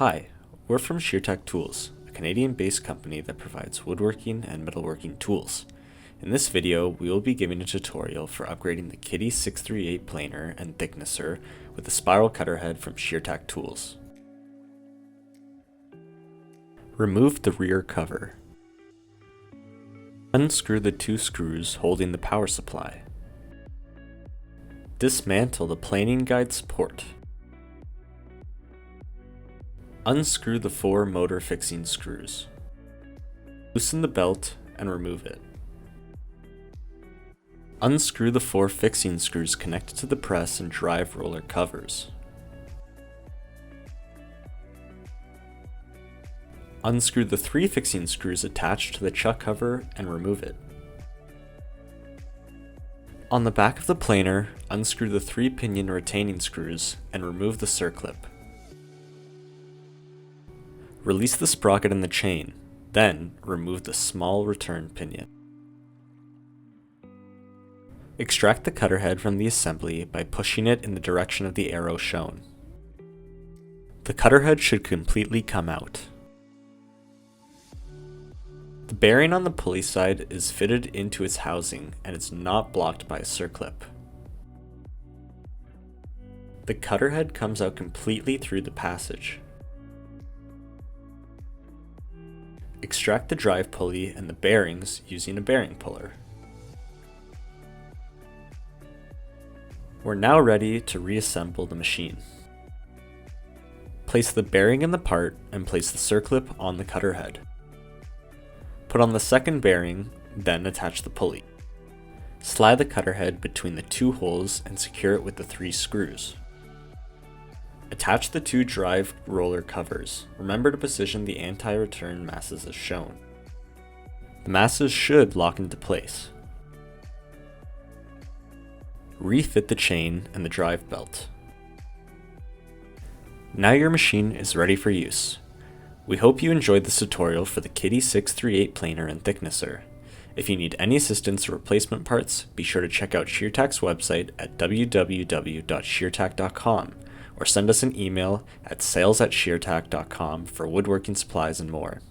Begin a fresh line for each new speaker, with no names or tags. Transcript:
Hi, we're from ShearTech Tools, a Canadian-based company that provides woodworking and metalworking tools. In this video, we will be giving a tutorial for upgrading the Kity 638 planer and thicknesser with the spiral cutter head from ShearTech Tools. Remove the rear cover. Unscrew the two screws holding the power supply. Dismantle the planing guide support. Unscrew the 4 motor fixing screws. Loosen the belt and remove it. Unscrew the 4 fixing screws connected to the press and drive roller covers. Unscrew the 3 fixing screws attached to the chuck cover and remove it. On the back of the planer, unscrew the 3 pinion retaining screws and remove the circlip. Release the sprocket and the chain, then remove the small return pinion. Extract the cutter head from the assembly by pushing it in the direction of the arrow shown. The cutter head should completely come out. The bearing on the pulley side is fitted into its housing and is not blocked by a circlip. The cutter head comes out completely through the passage. Extract the drive pulley and the bearings using a bearing puller. We're now ready to reassemble the machine. Place the bearing in the part and place the circlip on the cutter head. Put on the second bearing, then attach the pulley. Slide the cutter head between the 2 holes and secure it with the 3 screws. Attach the 2 drive roller covers. Remember to position the anti-return masses as shown. The masses should lock into place. Refit the chain and the drive belt. Now your machine is ready for use. We hope you enjoyed this tutorial for the Kity 638 planer and thicknesser. If you need any assistance or replacement parts, be sure to check out ShearTech's website at www.sheartech.com or send us an email at sales@sheartech.com for woodworking supplies and more.